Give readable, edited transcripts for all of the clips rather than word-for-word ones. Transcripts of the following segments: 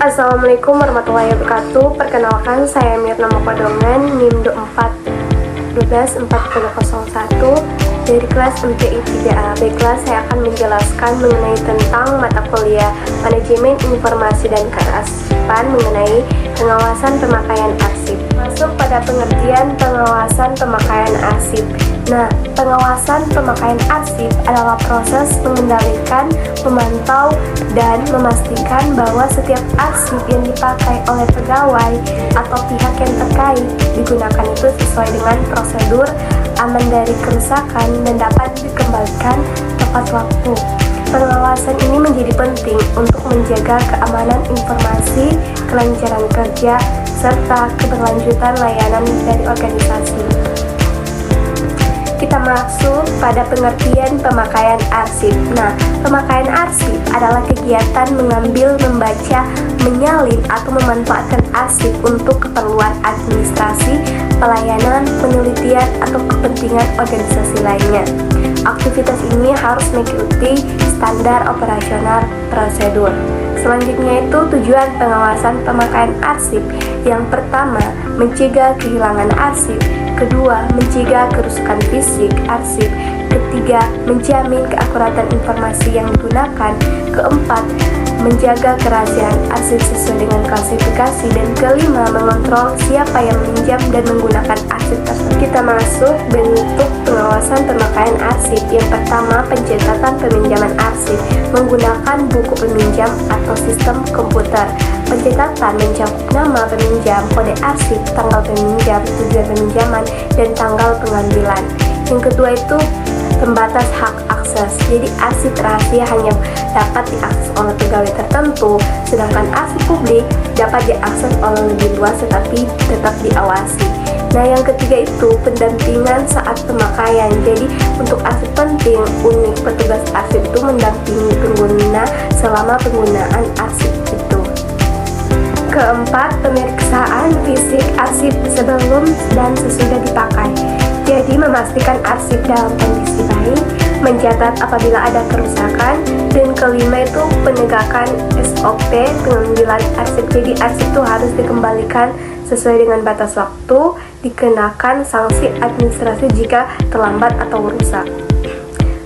Assalamualaikum warahmatullahi wabarakatuh. Perkenalkan, saya Mirna Mokodongan, NIM 24 dari kelas MTI 3A. Baiklah, saya akan menjelaskan mengenai tentang mata kuliah Manajemen Informasi dan Kearsipan mengenai pengawasan pemakaian arsip. Masuk pada pengertian pengawasan pemakaian arsip. Nah, pengawasan pemakaian arsip adalah proses mengendalikan, memantau, dan memastikan bahwa setiap arsip yang dipakai oleh pegawai atau pihak yang terkait digunakan itu sesuai dengan prosedur, aman dari kerusakan, dan dapat dikembalikan tepat waktu. Pengawasan ini menjadi penting untuk menjaga keamanan informasi, kelancaran kerja, serta keberlanjutan layanan dari organisasi. Kita masuk pada pengertian pemakaian arsip. Nah, pemakaian arsip adalah kegiatan mengambil, membaca, menyalin, atau memanfaatkan arsip untuk keperluan administrasi, pelayanan, penelitian, atau kepentingan organisasi lainnya. Aktivitas ini harus mengikuti standar operasional prosedur. Selanjutnya itu tujuan pengawasan pemakaian arsip. Yang pertama, mencegah kehilangan arsip. Kedua, mencegah kerusakan fisik arsip. Ketiga, menjamin keakuratan informasi yang digunakan. Keempat, menjaga kerahasiaan arsip sesuai dengan klasifikasi. Dan kelima, mengontrol siapa yang meminjam dan menggunakan arsip tersebut. Kita masuk bentuk pengawasan pemakaian arsip. Yang pertama, pencatatan peminjaman arsip menggunakan buku peminjam atau sistem komputer. Pencatatan mencakup nama peminjam, kode arsip, tanggal peminjam, tujuan peminjaman, dan tanggal pengambilan. Yang kedua itu pembatas hak akses. Jadi arsip rahasia hanya dapat diakses oleh pegawai tertentu, sedangkan arsip publik dapat diakses oleh lebih luas tetapi tetap diawasi. Nah, yang ketiga itu pendampingan saat pemakaian. Jadi untuk arsip penting, unik petugas arsip itu mendampingi pengguna selama penggunaan arsip itu. Keempat, pemeriksaan fisik arsip sebelum dan sesudah dipakai. Jadi memastikan arsip dalam kondisi baik, mencatat apabila ada kerusakan, dan kelima itu penegakan SOP pengambilan arsip. Jadi arsip itu harus dikembalikan sesuai dengan batas waktu, dikenakan sanksi administrasi jika terlambat atau rusak.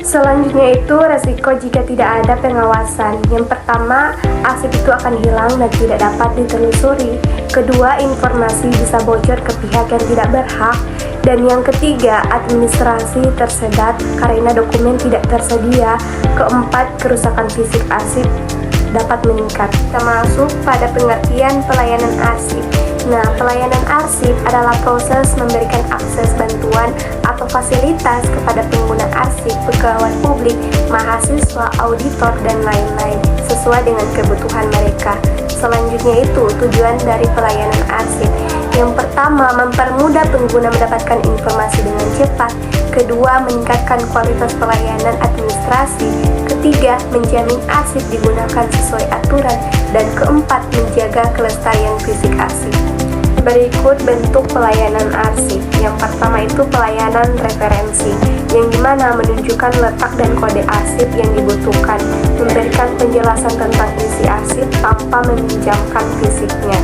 Selanjutnya itu resiko jika tidak ada pengawasan. Yang pertama, arsip itu akan hilang dan tidak dapat ditelusuri. Kedua, informasi bisa bocor ke pihak yang tidak berhak. Dan yang ketiga, administrasi tersedat karena dokumen tidak tersedia. Keempat, kerusakan fisik arsip dapat meningkat. Kita masuk pada pengertian pelayanan arsip. Nah, pelayanan arsip adalah proses memberikan akses bantuan atau fasilitas kepada pengguna arsip, pegawai publik, mahasiswa, auditor, dan lain-lain sesuai dengan kebutuhan mereka. Selanjutnya itu tujuan dari pelayanan arsip. Yang pertama, mempermudah pengguna mendapatkan informasi dengan cepat. Kedua, meningkatkan kualitas pelayanan administrasi. Ketiga, menjamin arsip digunakan sesuai aturan. Dan keempat, menjaga kelestarian fisik arsip. Berikut bentuk pelayanan arsip. Yang pertama itu pelayanan referensi, yang dimana menunjukkan letak dan kode arsip yang dibutuhkan, memberikan penjelasan tentang isi arsip tanpa meminjamkan fisiknya.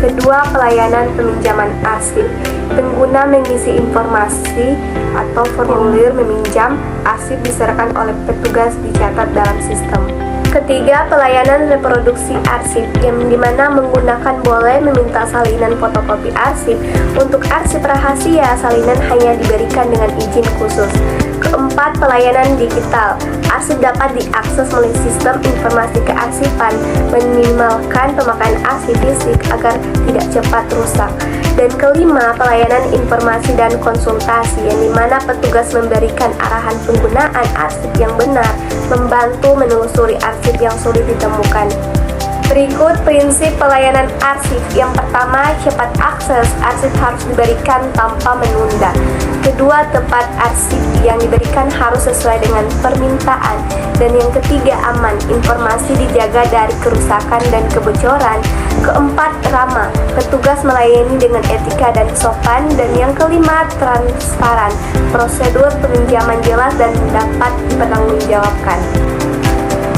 Kedua, pelayanan peminjaman arsip. Pengguna mengisi informasi atau formulir meminjam, arsip diserahkan oleh petugas dicatat dalam sistem. Ketiga, pelayanan reproduksi arsip, yang dimana menggunakan boleh meminta salinan fotokopi arsip. Untuk arsip rahasia, salinan hanya diberikan dengan izin khusus. Keempat, pelayanan digital. Arsip dapat diakses melalui sistem informasi kearsipan, meminimalkan pemakaian arsip fisik agar tidak cepat rusak. Dan kelima, pelayanan informasi dan konsultasi, yang dimana petugas memberikan arahan penggunaan arsip yang benar, membantu menelusuri arsip yang sulit ditemukan. Berikut prinsip pelayanan arsip. Yang pertama, cepat akses. Arsip harus diberikan tanpa menunda. Kedua, tepat arsip yang diberikan harus sesuai dengan permintaan. Dan yang ketiga, aman. Informasi dijaga dari kerusakan dan kebocoran. Keempat, ramah. Petugas melayani dengan etika dan sopan. Dan yang kelima, transparan. Prosedur peminjaman jelas dan dapat dipertanggungjawabkan.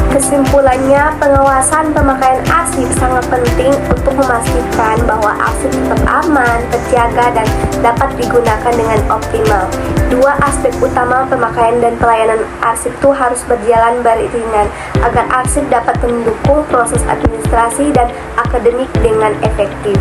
Kesimpulannya, pengawasan pemakaian arsip sangat penting untuk memastikan bahwa arsip tetap aman, terjaga, dan dapat digunakan dengan optimal. Dua aspek utama pemakaian dan pelayanan arsip itu harus berjalan beriringan agar arsip dapat mendukung proses administrasi dan akademik dengan efektif.